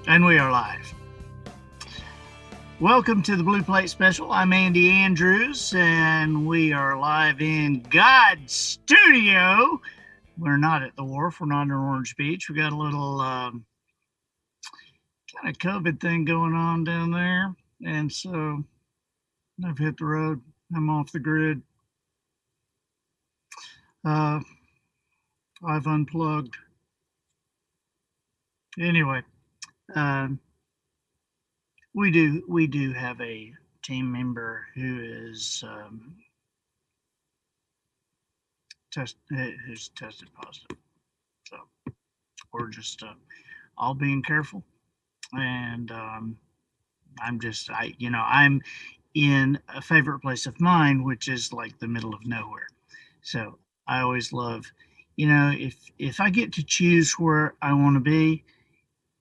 And we are live. Welcome to the Blue Plate Special. I'm Andy Andrews, and we are live in God's studio. We're not at the wharf. We're not in Orange Beach. We got a little kind of COVID thing going on down there. And so I've hit the road. I'm off the grid. I've unplugged. Anyway, we do have a team member who is who's tested positive. So we're just all being careful, and I'm in a favorite place of mine, which is like the middle of nowhere. So I always love, if I get to choose where I want to be,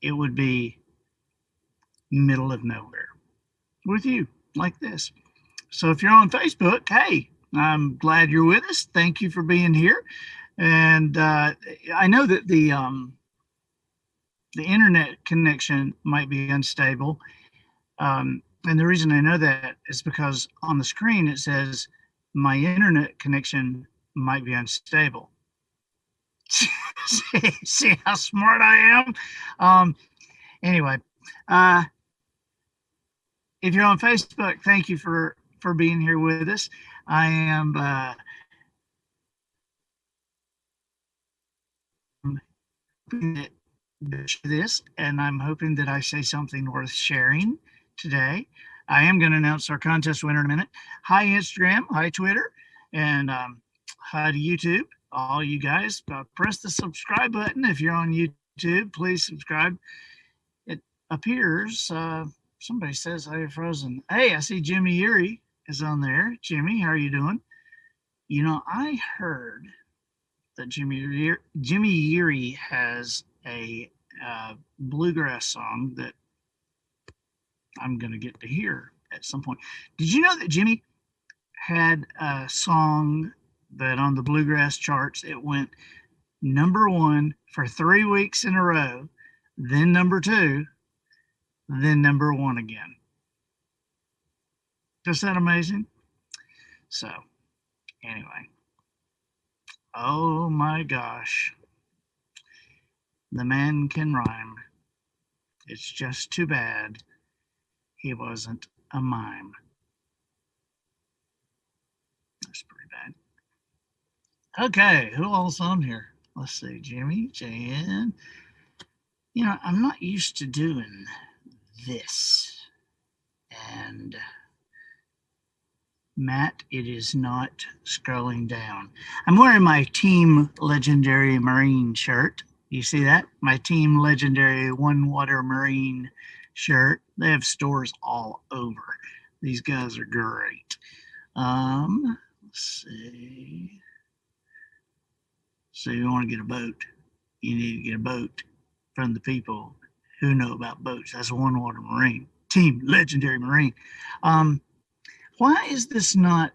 it would be middle of nowhere with you like this. So if you're on Facebook, hey, I'm glad you're with us. Thank you for being here. And I know that the internet connection might be unstable. And the reason I know that is because on the screen it says my internet connection might be unstable. see how smart I am? Anyway, if you're on Facebook, thank you for being here with us. I am this, and I'm hoping that I say something worth sharing today. I am going to announce our contest winner in a minute. Hi, Instagram. Hi, Twitter. And hi to YouTube. All you guys, press the subscribe button. If you're on YouTube, please subscribe. It appears somebody says I have frozen. Hey, I see Jimmy Erie is on there. Jimmy, how are you doing? You know, I heard that Jimmy Erie has a bluegrass song that I'm going to get to hear at some point. Did you know that Jimmy had a song that on the bluegrass charts, it went number one for 3 weeks in a row, then number two, then number one again? Is that amazing? So, anyway. Oh my gosh. The man can rhyme. It's just too bad he wasn't a mime. That's pretty bad. Okay, who else on here? Let's see, Jimmy, Jan. You know, I'm not used to doing this. And Matt, it is not scrolling down. I'm wearing my Team Legendary Marine shirt. You see that? My Team Legendary One Water Marine shirt. They have stores all over. These guys are great. Let's see. So you want to get a boat. You need to get a boat from the people who know about boats. That's One Water Marine. Team Legendary Marine. Why is this not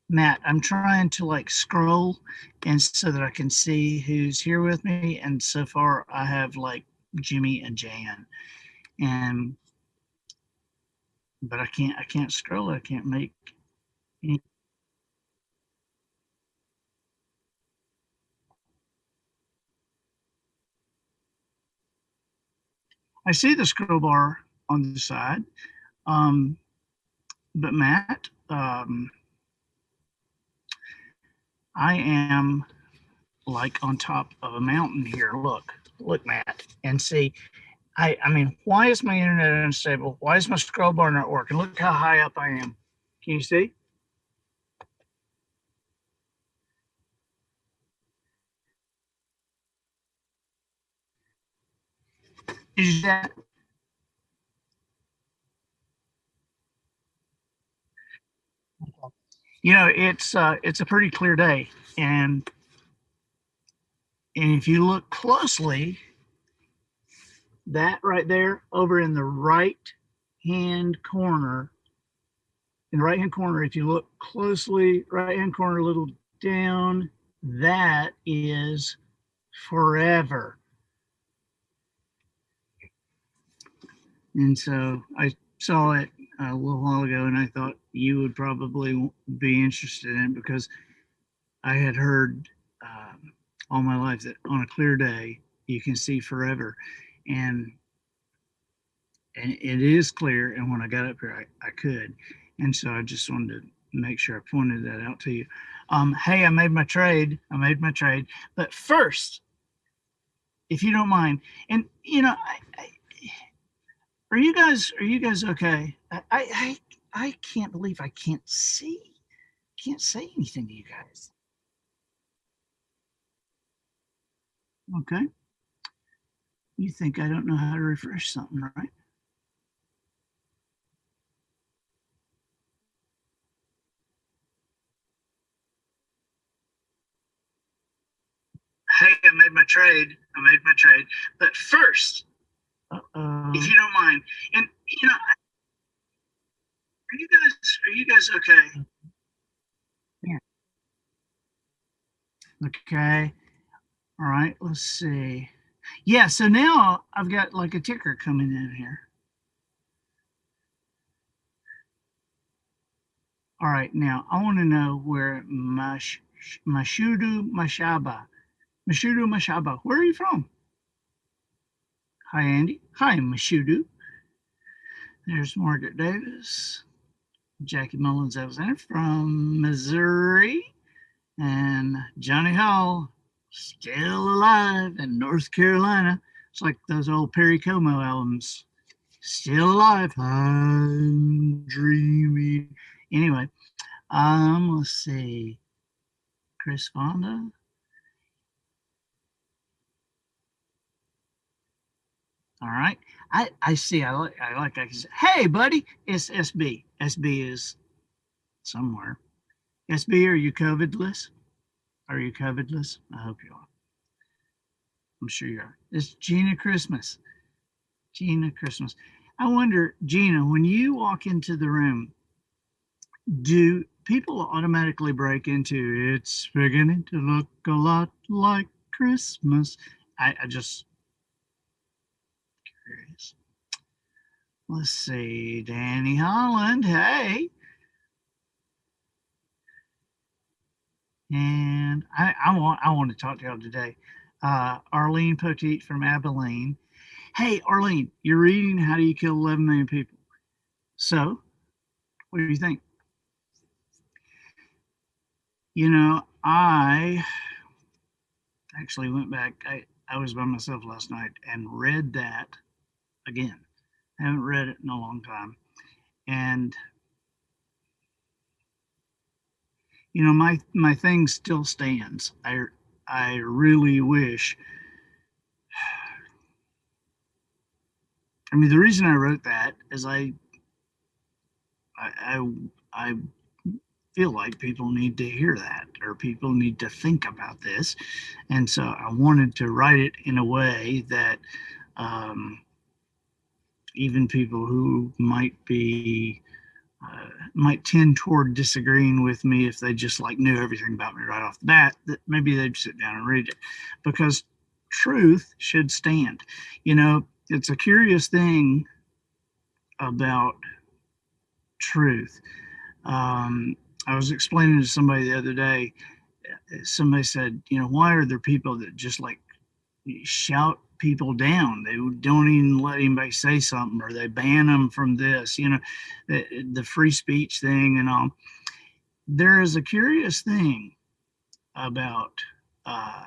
Matt? I'm trying to like scroll and so that I can see who's here with me. And so far I have like Jimmy and Jan. But I can't scroll. I can't make any. I see the scroll bar on the side. But Matt, I am like on top of a mountain here. Look, Matt, and see. I mean, why is my internet unstable? Why is my scroll bar not working? Look how high up I am. Can you see? Is that? You know, it's a pretty clear day, and if you look closely, that right there over in the right hand corner, if you look closely, right hand corner, a little down, that is forever. And so I saw it a little while ago, and I thought you would probably be interested in it because I had heard all my life that on a clear day you can see forever, and it is clear. And when I got up here, I could, and so I just wanted to make sure I pointed that out to you. Hey, I made my trade. But first, if you don't mind, and are you guys okay? I can't believe I can't say anything to you guys. Okay, you think I don't know how to refresh something, right? Hey, I made my trade. But first, if you don't mind, and are you guys okay? Yeah. Okay. All right. Let's see. Yeah. So now I've got like a ticker coming in here. All right. Now I want to know where Mashudu Mashaba. Where are you from? Hi, Andy. Hi, Mashudu. There's Margaret Davis. Jackie Mullins Alexander from Missouri. And Johnny Hall, still alive in North Carolina. It's like those old Perry Como albums. Still alive. I'm dreaming. Anyway, let's see. Chris Fonda. All right. I see. I like that. Hey, buddy, it's SB. SB is somewhere. SB, are you COVIDless? Are you COVIDless? I hope you are. I'm sure you are. It's Gina Christmas. Gina Christmas. I wonder, Gina, when you walk into the room, do people automatically break into it's beginning to look a lot like Christmas? I just curious. Let's see, Danny Holland. Hey. And I want to talk to y'all today. Arlene Poteet from Abilene. Hey, Arlene, you're reading How Do You Kill 11 Million People? So, what do you think? I actually went back. I was by myself last night and read that again. I haven't read it in a long time. And my thing still stands. I really wish. I mean, the reason I wrote that is I I feel like people need to hear that, or people need to think about this, and so I wanted to write it in a way that um, even people who might tend toward disagreeing with me if they just like knew everything about me right off the bat, that maybe they'd sit down and read it, because truth should stand. It's a curious thing about truth. I was explaining to somebody the other day. Somebody said, why are there people that just like shout people down? They don't even let anybody say something, or they ban them from this, the free speech thing and all. There is a curious thing about uh,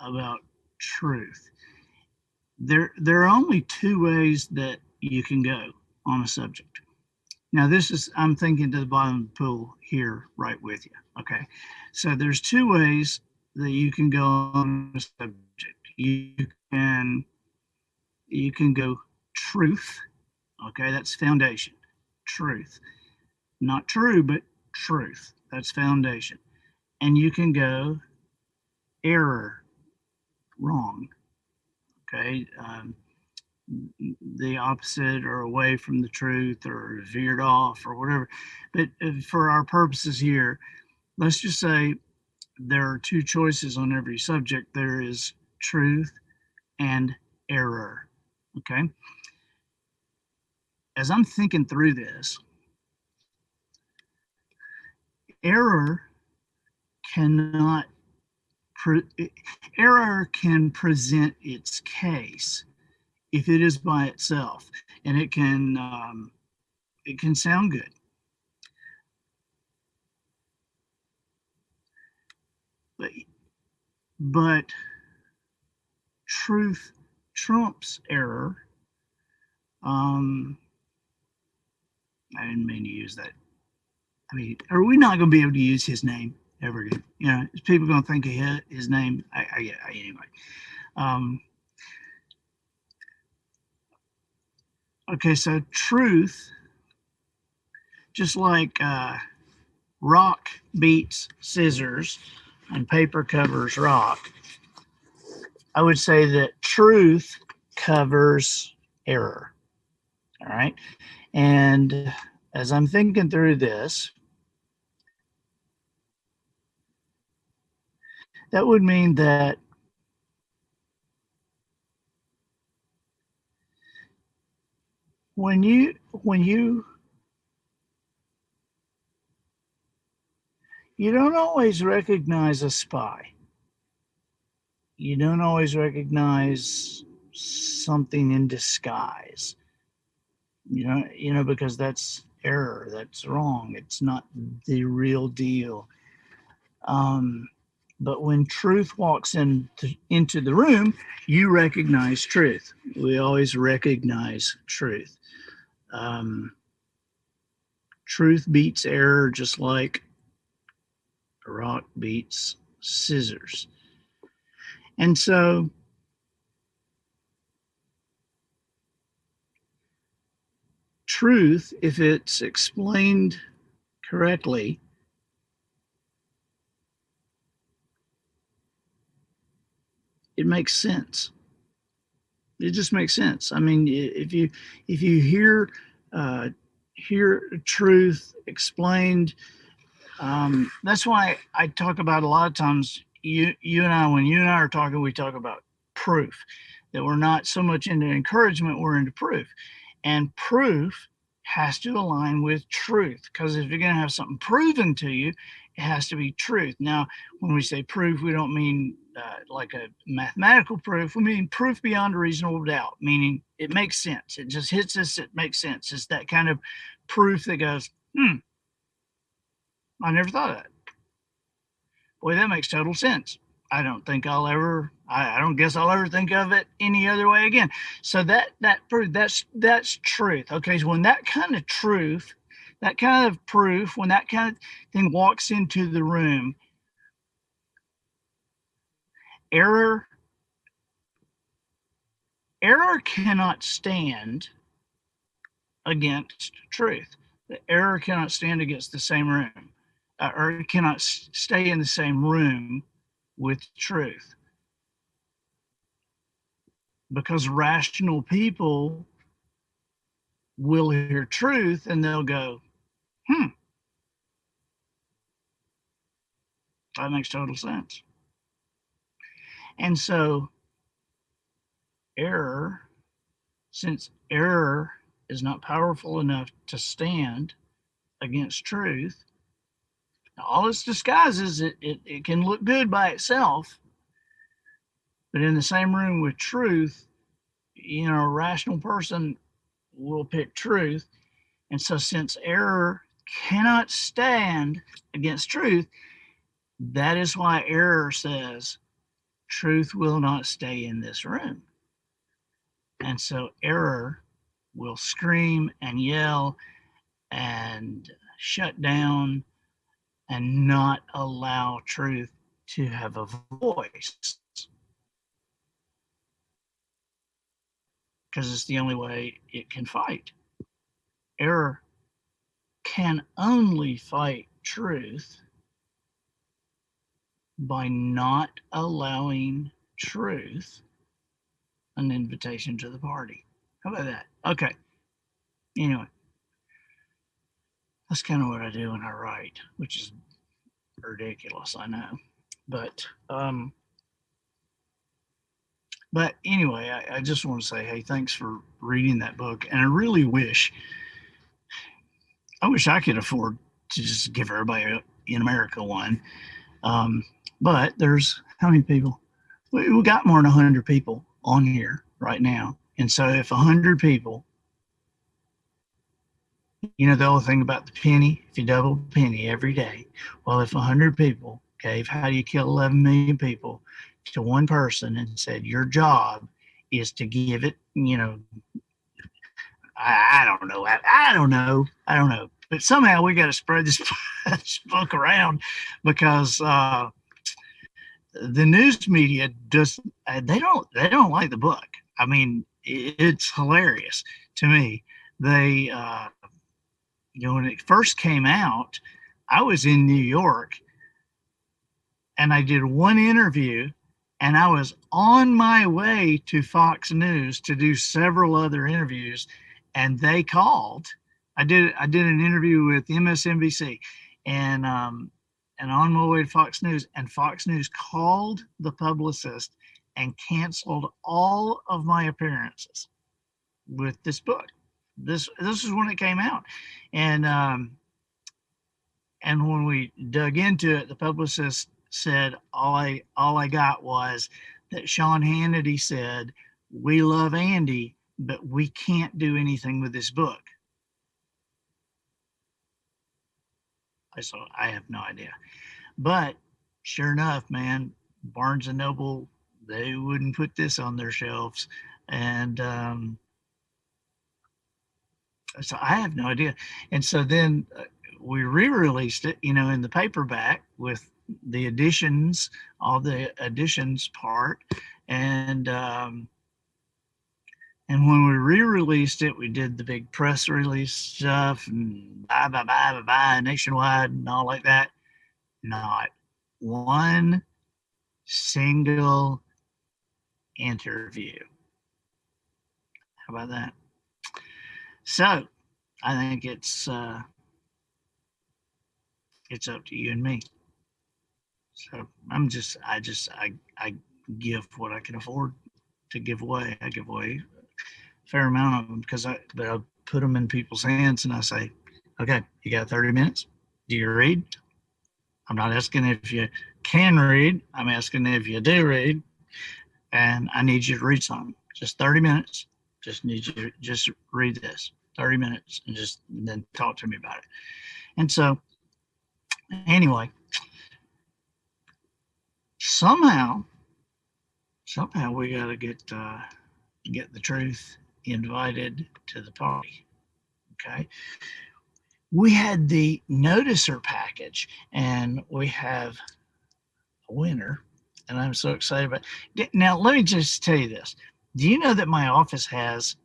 about truth. There are only two ways that you can go on a subject. Now, I'm thinking to the bottom of the pool here, right with you. Okay. So there's two ways that you can go on a subject. Can you can go truth. Okay, that's foundation. Truth. Not true, but truth. That's foundation. And you can go error, wrong. Okay. The opposite, or away from the truth, or veered off, or whatever. But for our purposes here, let's just say there are two choices on every subject. There is truth and error. Okay. as I'm thinking through this, error cannot error can present its case if it is by itself, and it can sound good. But truth trumps error. I didn't mean to use that. I mean, are we not going to be able to use his name ever again? You know, is people going to think of his name? Anyway. Okay, so truth, just like rock beats scissors and paper covers rock, I would say that truth covers error. All right. And as I'm thinking through this, that would mean that when you don't always recognize a spy. You don't always recognize something in disguise. You know, because that's error, that's wrong. It's not the real deal. But when truth walks into the room, you recognize truth. We always recognize truth. Truth beats error just like a rock beats scissors. And so truth, if it's explained correctly, it makes sense. It just makes sense. I mean, if you hear truth explained, that's why I talk about a lot of times. You and I, when you and I are talking, we talk about proof. That we're not so much into encouragement, we're into proof, and proof has to align with truth. Because if you're going to have something proven to you, it has to be truth. Now, when we say proof, we don't mean like a mathematical proof. We mean proof beyond a reasonable doubt, meaning it makes sense. It just hits us. It makes sense. It's that kind of proof that goes, I never thought of that. Boy, that makes total sense. I don't think I'll ever. I don't guess I'll ever think of it any other way again. So that proof, that's truth. Okay, so when that kind of truth, that kind of proof, when that kind of thing walks into the room, error cannot stand against truth. The error cannot stand against the same room, or cannot stay in the same room with truth. Because rational people will hear truth and they'll go, that makes total sense. And so error, since error is not powerful enough to stand against truth, all its disguises, it can look good by itself, but in the same room with truth, you know, a rational person will pick truth. And so since error cannot stand against truth, that is why error says truth will not stay in this room. And so error will scream and yell and shut down and not allow truth to have a voice, because it's the only way it can fight. Error can only fight truth by not allowing truth an invitation to the party. How about that? Okay. Anyway, that's kind of what I do when I write, which is ridiculous, I know. But But anyway, I just want to say, hey, thanks for reading that book. And I really I wish I could afford to just give everybody in America one. But there's how many people? We got more than 100 people on here right now. And so if 100 people, the whole thing about the penny, if you double penny every day, well, if 100 people gave how do you kill 11 million people to one person and said, your job is to give it, I don't know. I don't know. I don't know. But somehow we got to spread this, this book around because the news media just they don't like the book. I mean, it's hilarious to me. They when it first came out, I was in New York and I did one interview and I was on my way to Fox News to do several other interviews and they called. I did an interview with MSNBC and on my way to Fox News, and Fox News called the publicist and canceled all of my appearances with this book. This is when it came out, and when we dug into it, the publicist said all I got was that Sean Hannity said we love Andy, but we can't do anything with this book. So I have no idea. But sure enough, man, Barnes and Noble, they wouldn't put this on their shelves. And so I have no idea. And so then we re-released it, in the paperback with the additions, all the additions part. And when we re-released it, we did the big press release stuff and bye, nationwide and all like that. Not one single interview. How about that? So I think it's up to you and me. So I give what I can afford to give away. I give away a fair amount of them but I put them in people's hands and I say, okay, you got 30 minutes. Do you read? I'm not asking if you can read. I'm asking if you do read. And I need you to read something. Just 30 minutes. Just need you to just read this. 30 minutes and then talk to me about it. And so anyway, somehow we got to get the truth invited to the party. Okay. We had the noticer package and we have a winner and I'm so excited about it. Now, let me just tell you this. Do you know that our office has,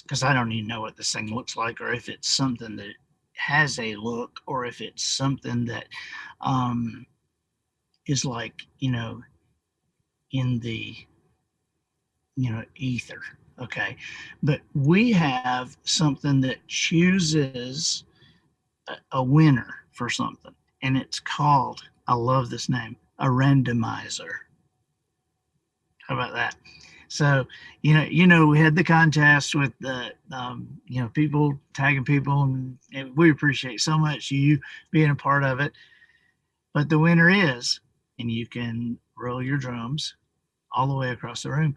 because I don't even know what this thing looks like or if it's something that has a look or if it's something that is like, in the, ether. Okay. But we have something that chooses a winner for something. And it's called, I love this name, a randomizer. How about that? So, we had the contest with the, people tagging people, and we appreciate so much you being a part of it. But the winner is, and you can roll your drums all the way across the room,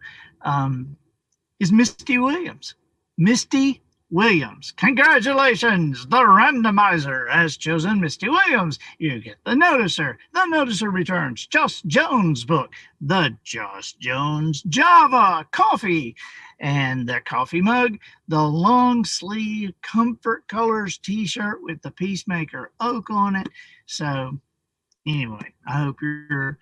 is Misty Williams. Misty Williams. Congratulations! The randomizer has chosen Misty Williams. You get the noticer. The noticer returns Just Jones book, the Just Jones Java coffee, and the coffee mug, the long sleeve Comfort Colors t-shirt with the Peacemaker oak on it. So anyway, I hope you're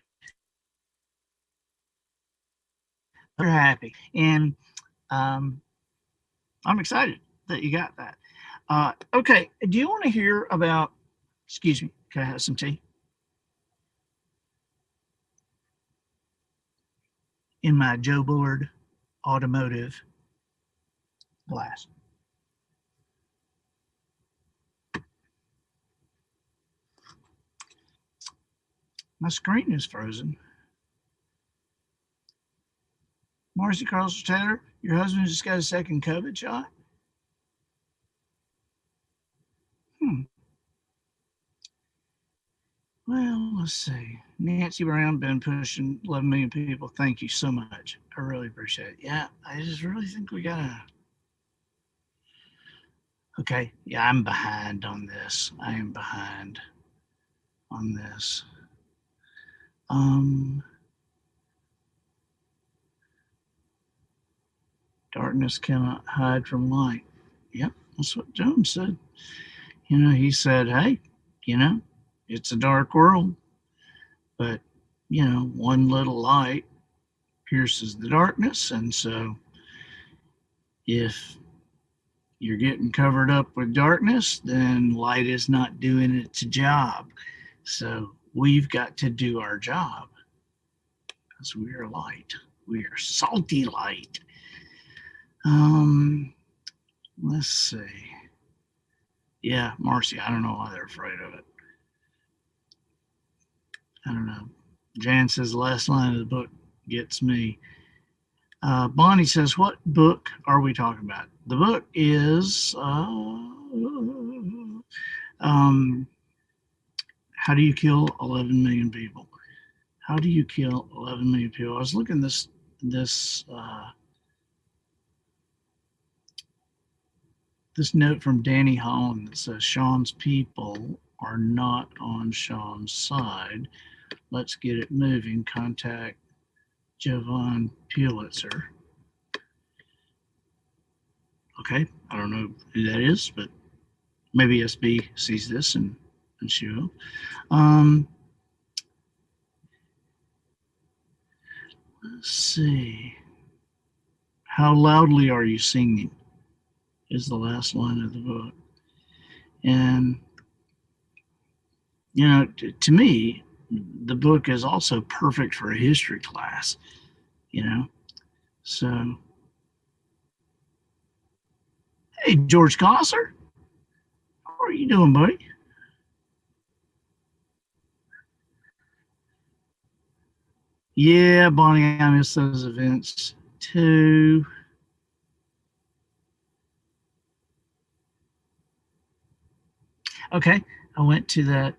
happy. And I'm excited that you got that. Okay, do you want to hear about, excuse me, can I have some tea? In my Joe Bullard automotive glass. My screen is frozen. Marcy Carlos Taylor, your husband just got a second COVID shot? Hmm. Well, let's see. Nancy Brown been pushing 11 million people. Thank you so much. I really appreciate it. Yeah, I just really think we gotta. Okay, yeah, I'm behind on this. I am behind on this. Um, Darkness cannot hide from light. Yep, that's what Jones said. He said, hey, you know, it's a dark world, but, one little light pierces the darkness. And so if you're getting covered up with darkness, then light is not doing its job. So we've got to do our job because we are light. We are salty light. Let's see. Yeah, Marcy, I don't know why they're afraid of it. I don't know. Jan says the last line of the book gets me. Bonnie says, what book are we talking about? The book is How Do You Kill 11 Million People? How do you kill 11 million people? I was looking this note from Danny Holland that says Sean's people are not on Sean's side. Let's get it moving. Contact Jovan Pulitzer. Okay, I don't know who that is, but maybe SB sees this and she will. Let's see. How loudly are you singing? Is the last line of the book. And, to me, the book is also perfect for a history class, So, hey, George Gosser, how are you doing, buddy? Yeah, Bonnie, I miss those events too. Okay, I went to the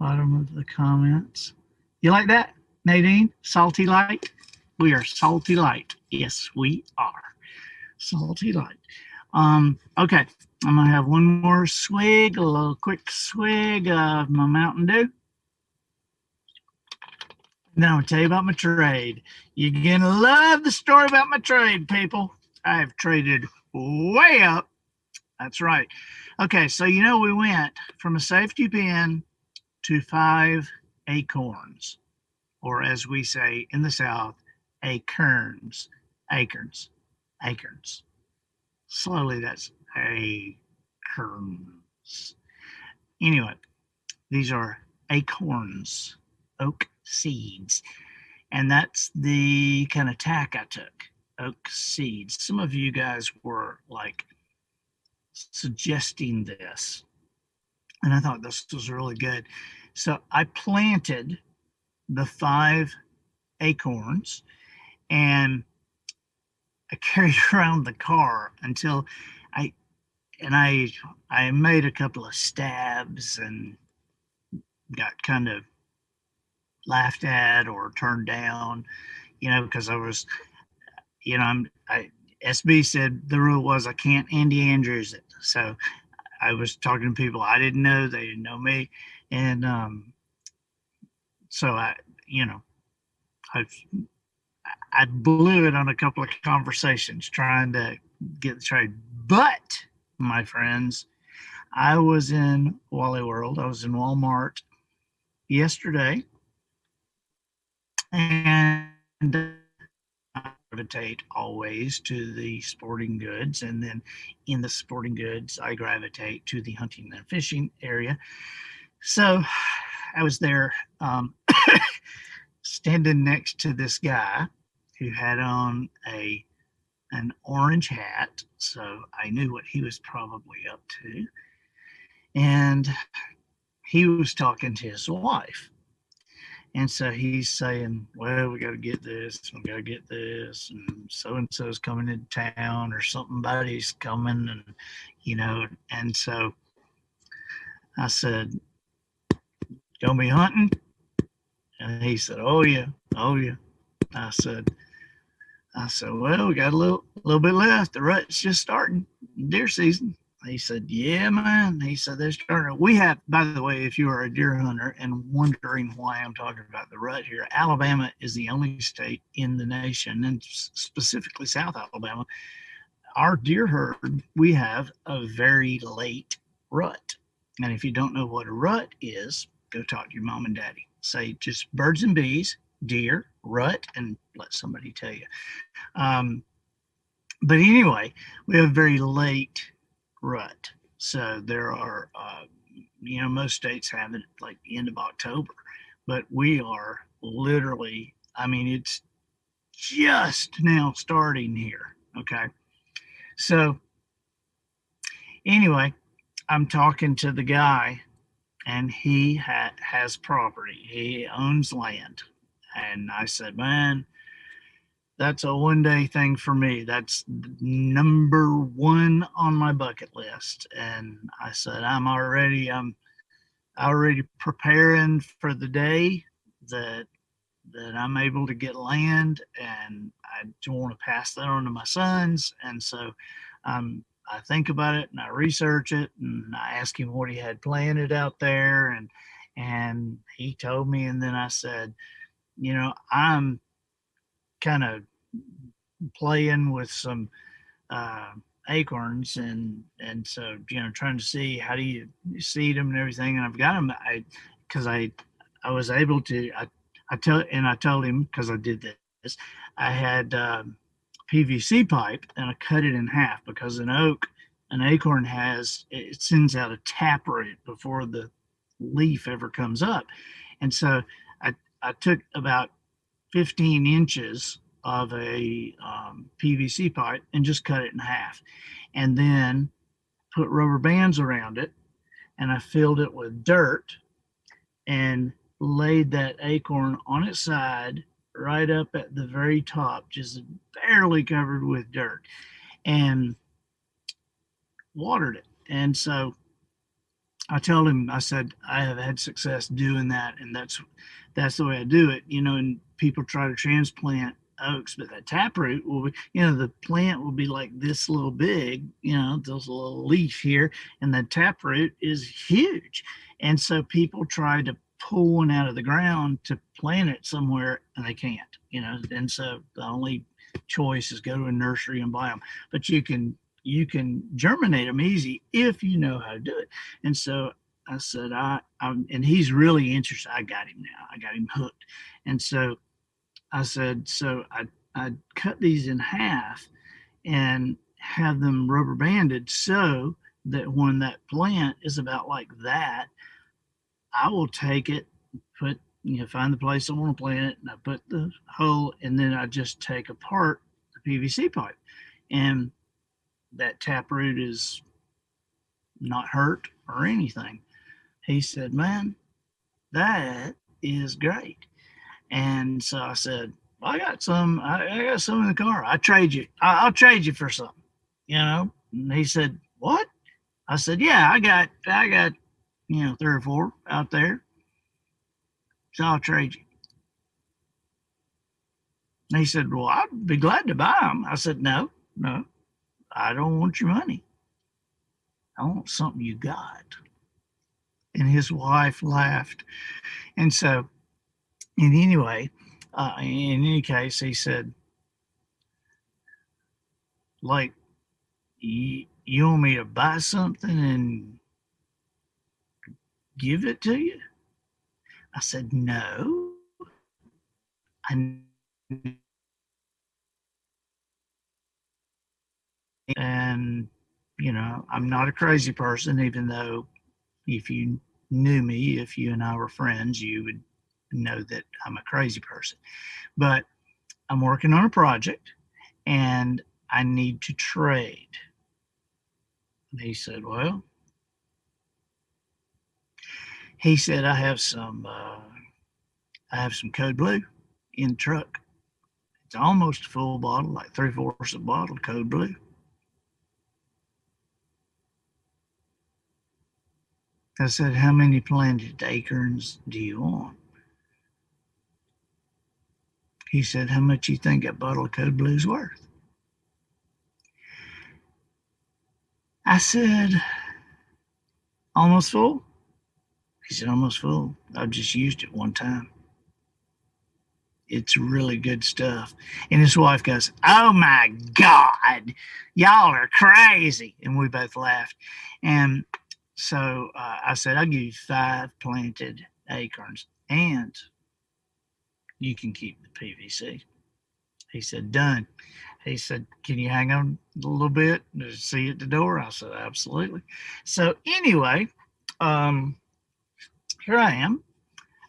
bottom of the comments. You like that, Nadine? Salty light? We are salty light. Yes, we are. Salty light. Okay, I'm gonna have one more swig, a little quick swig of my Mountain Dew. Then I'm gonna tell you about my trade. You're gonna love the story about my trade, people. I've traded way up. That's right. Okay, so we went from a safety pin to 5 acorns, or as we say in the South, acorns. Slowly, that's acorns. Anyway, these are acorns, oak seeds, and that's the kind of tack I took. Oak seeds. Some of you guys were like suggesting this, and I thought this was really good. So I planted the 5 acorns, and I carried around the car until I made a couple of stabs and got kind of laughed at or turned down, because I was, SB said the rule was I can't Andy Andrews it. So I was talking to people I didn't know, they didn't know me. And so I blew it on a couple of conversations trying to get the trade. But, my friends, I was in Wally World. I was in Walmart yesterday, and I gravitate always to the sporting goods, and then in the sporting goods, I gravitate to the hunting and fishing area. So I was there standing next to this guy who had on an orange hat, so I knew what he was probably up to. And he was talking to his wife. And so he's saying, well, we got to get this, we got to get this, and so's coming into town, or somebody's coming, and and so I said, gonna be hunting? And he said, oh yeah, oh yeah. I said, well, we got a little bit left. The rut's just starting, deer season. He said, yeah, man. He said, they're starting. We have, by the way, if you are a deer hunter and wondering why I'm talking about the rut here, Alabama is the only state in the nation, and specifically South Alabama, our deer herd, we have a very late rut. And if you don't know what a rut is, go talk to your mom and daddy. Say just birds and bees, deer, rut, and let somebody tell you. Um, but anyway, we have very late rut. So there are, most states have it like the end of October, but we are literally, I mean, it's just now starting here. Okay. So anyway, I'm talking to the guy, and he has property. He owns land. And I said, man, that's a one-day thing for me. That's number one on my bucket list. And I said, I'm already preparing for the day that I'm able to get land, and I want to pass that on to my sons. And so I think about it, and I research it, and I asked him what he had planted out there, and he told me. And then I said, I'm kind of playing with some uh, acorns, and so trying to see how do you seed them and everything. And I've got them. I was able to. I told him, because I did this. I had PVC pipe, and I cut it in half, because an acorn it sends out a taproot before the leaf ever comes up. And so I took about 15 inches of a PVC pipe and just cut it in half, and then put rubber bands around it, and I filled it with dirt and laid that acorn on its side right up at the very top, just barely covered with dirt, and watered it. And so I told him, I said, I have had success doing that, and that's the way I do it. And people try to transplant oaks, but that taproot will be, the plant will be like this little big, this little leaf here, and the taproot is huge. And so people try to pull one out of the ground to plant it somewhere, and they can't, and so the only choice is go to a nursery and buy them. But you can germinate them easy if you know how to do it. And so I said, and he's really interested. I got him now. I got him hooked. And so I said, so I cut these in half and have them rubber banded, so that when that plant is about like that, I will take it, find the place I want to plant it, and I put the hole, and then I just take apart the PVC pipe. And that taproot is not hurt or anything. He said, man, that is great. And so I said, well, I got some in the car. I'll trade you for something, And he said, what? I said, yeah, I got 3 or 4 out there. So I'll trade you. And he said, well, I'd be glad to buy them. I said, no, I don't want your money. I want something you got. And his wife laughed. And so, in any case, he said, like, you want me to buy something and give it to you? I said, no. And I'm not a crazy person, even though if you knew me, if you and I were friends, you would know that I'm a crazy person. But I'm working on a project, and I need to trade. And he said, well, I have some I have some Code Blue in the truck. It's almost a full bottle, like 3/4 of a bottle of Code Blue. I said, how many planted acorns do you want? He said, how much you think that bottle of Code Blue's worth? I said, almost full. He said, almost full. I've just used it one time. It's really good stuff. And his wife goes, oh my God, y'all are crazy. And we both laughed. And so I said, I'll give you 5 planted acorns and you can keep the PVC. He said, done. He said, can you hang on a little bit to see you at the door? I said, absolutely. So anyway, here I am.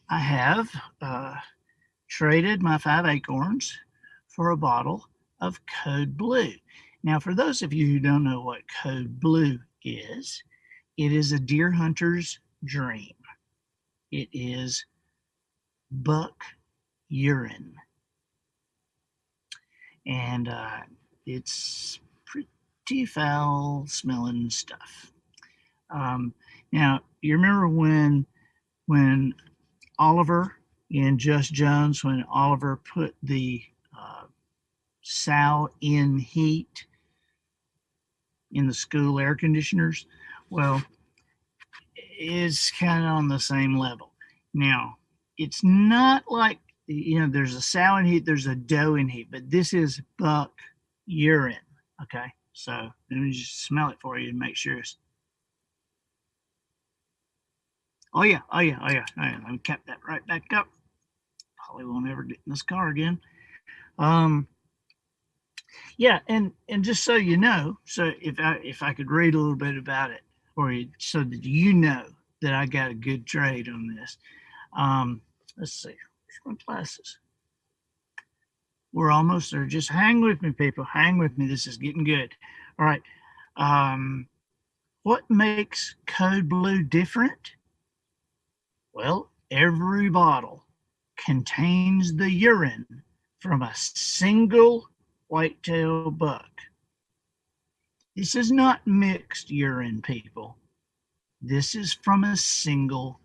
I have traded my 5 acorns for a bottle of Code Blue. Now, for those of you who don't know what Code Blue is, it is a deer hunter's dream. It is buck urine. And it's pretty foul smelling stuff. Now, you remember when Oliver in Just Jones, when Oliver put the sow in heat in the school air conditioners? Well, it's kind of on the same level. Now, it's not like, there's a sow in heat, there's a doe in heat, but this is buck urine. Okay, so let me just smell it for you to make sure it's. Oh yeah. Let me cap that right back up. Probably won't ever get in this car again. Yeah, and just so you know, so if I could read a little bit about it for you, so that you know that I got a good trade on this. Let's see. Where's my glasses? We're almost there. Just hang with me, people. Hang with me. This is getting good. All right. What makes Code Blue different? Well, every bottle contains the urine from a single whitetail buck. This is not mixed urine, people. This is from a single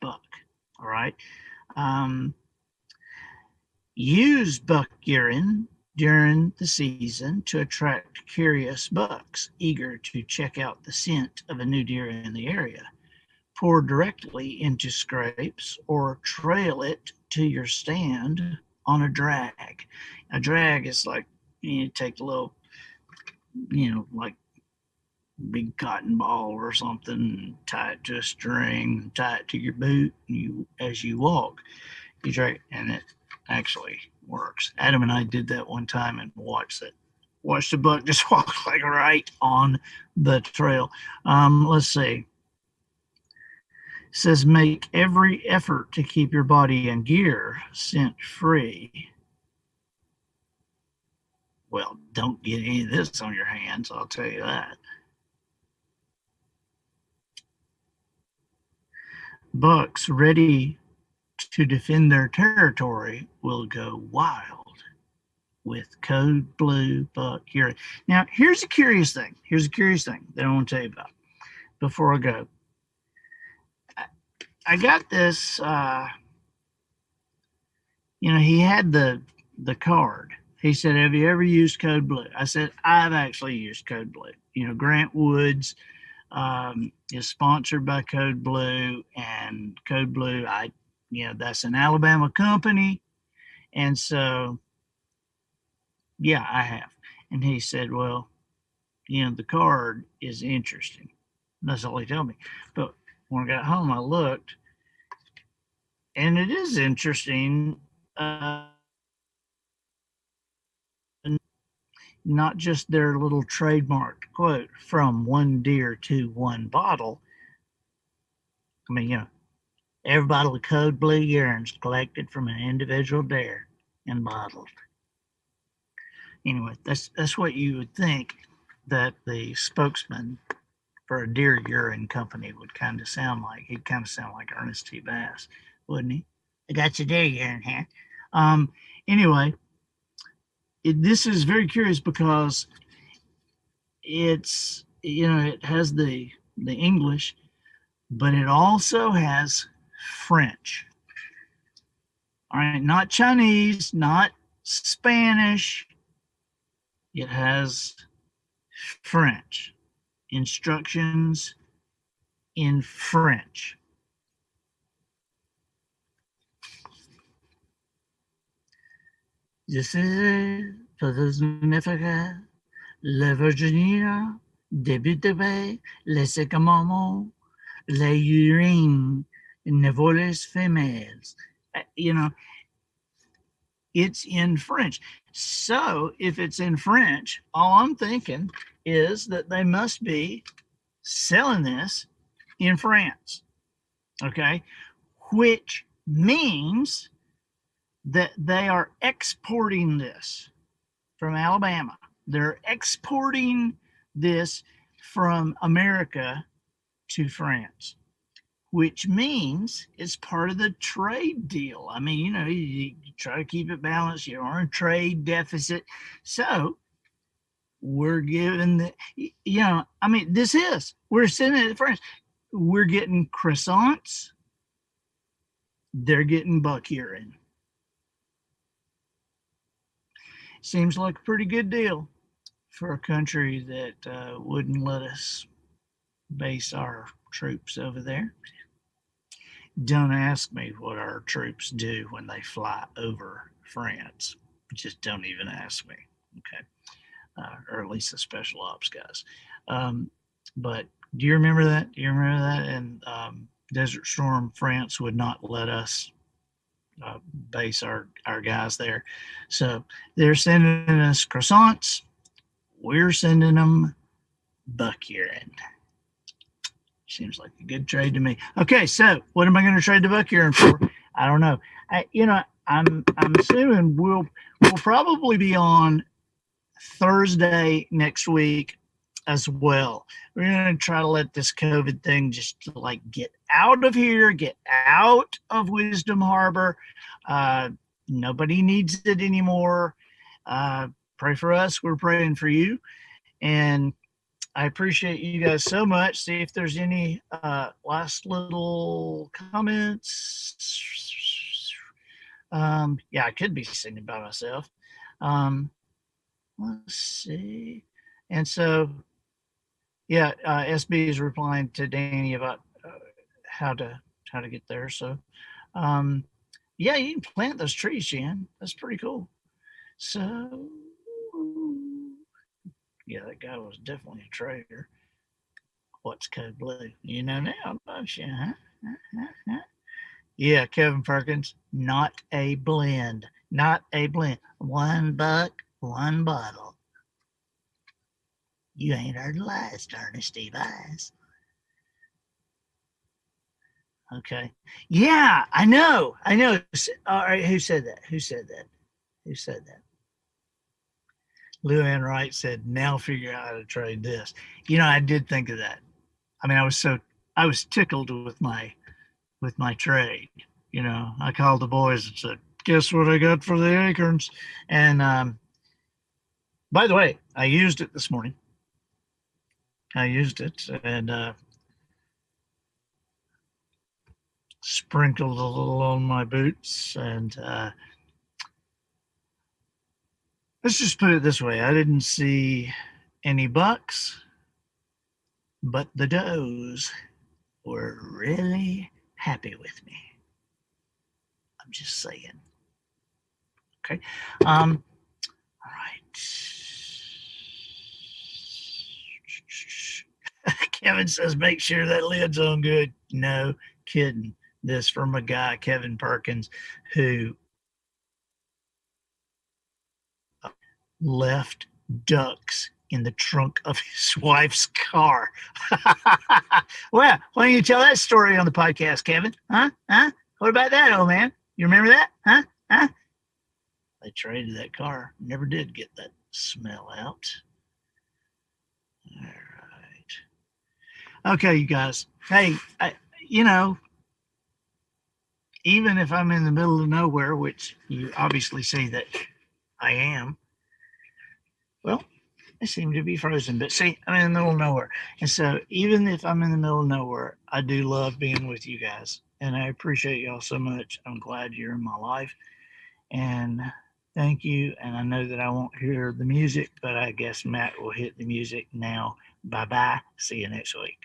buck. All right. Use buck urine during the season to attract curious bucks eager to check out the scent of a new deer in the area. Pour directly into scrapes or trail it to your stand on a drag. A drag is like, you take a little, like big cotton ball or something, and tie it to a string, tie it to your boot, and as you walk, you drag, and it actually works. Adam and I did that one time and watched the buck just walk like right on the trail. Let's see. It says, make every effort to keep your body and gear scent free. Well, don't get any of this on your hands, I'll tell you that. Bucks ready to defend their territory will go wild with Code Blue buck urine. Now, here's a curious thing. That I want to tell you about before I go. I got this, he had the card. He said, have you ever used Code Blue? I said, I've actually used Code Blue. Grant Woods is sponsored by Code Blue, and Code Blue, that's an Alabama company. And so, yeah, I have. And he said, well, the card is interesting. That's all he told me. But when I got home, I looked, and it is interesting. Not just their little trademarked quote, from one deer to one bottle. I mean, every bottle of Code Blue urine is collected from an individual deer and bottled. Anyway, that's what you would think that the spokesman for a deer urine company would kind of sound like. He'd kind of sound like Ernest T. Bass, wouldn't he? I got you there, here and here. Anyway, this is very curious because it's, it has the English, but it also has French. All right, not Chinese, not Spanish. It has French. Instructions in French. Je sais significa la Virginia, début de paix, les commandements, les urines, ne voles femelles. You know, it's in French. So if it's in French, all I'm thinking is that they must be selling this in France. Okay. Which means that they are exporting this from Alabama. They're exporting this from America to France, which means it's part of the trade deal. I mean, you try to keep it balanced. You're on a trade deficit. So we're giving we're sending it to France. We're getting croissants. They're getting buck urine. Seems like a pretty good deal for a country that wouldn't let us base our troops over there. Don't ask me what our troops do when they fly over France. Just don't even ask me. Okay. Or at least the special ops guys. But do you remember that? Do you remember that? And Desert Storm, France would not let us base our guys there. So they're sending us croissants. We're sending them buck urine. Seems like a good trade to me. Okay, so what am I going to trade the buck urine for? I don't know. I'm assuming we'll probably be on Thursday next week as well. We're going to try to let this COVID thing just like get out of here, get out of Wisdom Harbor. Nobody needs it anymore. Pray for us. We're praying for you. And I appreciate you guys so much. See if there's any last little comments. Yeah, I could be singing by myself. Let's see. And so, yeah, SB is replying to Danny about how to get there. So, yeah, you can plant those trees, Jan. That's pretty cool. So, yeah, that guy was definitely a trader. What's code blue? You know now, don't you? Huh? Yeah, Kevin Perkins, not a blend. Not a blend. $1, one bottle. You ain't heard the last, Ernest Steve Eyes. Okay. Yeah, I know. All right, who said that? Who said that? Luann Wright said, now figure out how to trade this. I did think of that. I mean, I was tickled with my trade. I called the boys and said, guess what I got for the acorns? And by the way, I used it this morning. I used it and sprinkled a little on my boots. And let's just put it this way. I didn't see any bucks, but the does were really happy with me. I'm just saying. Okay. All right. Kevin says, make sure that lid's on good. No kidding. This from a guy, Kevin Perkins, who left ducks in the trunk of his wife's car. Well, why don't you tell that story on the podcast, Kevin? Huh? What about that, old man? You remember that? Huh? They traded that car. Never did get that smell out. All right. Okay, you guys. Hey, even if I'm in the middle of nowhere, which you obviously see that I am, well, I seem to be frozen, but see, I'm in the middle of nowhere. And so, even if I'm in the middle of nowhere, I do love being with you guys. And I appreciate y'all so much. I'm glad you're in my life. And thank you. And I know that I won't hear the music, but I guess Matt will hit the music now. Bye bye. See you next week.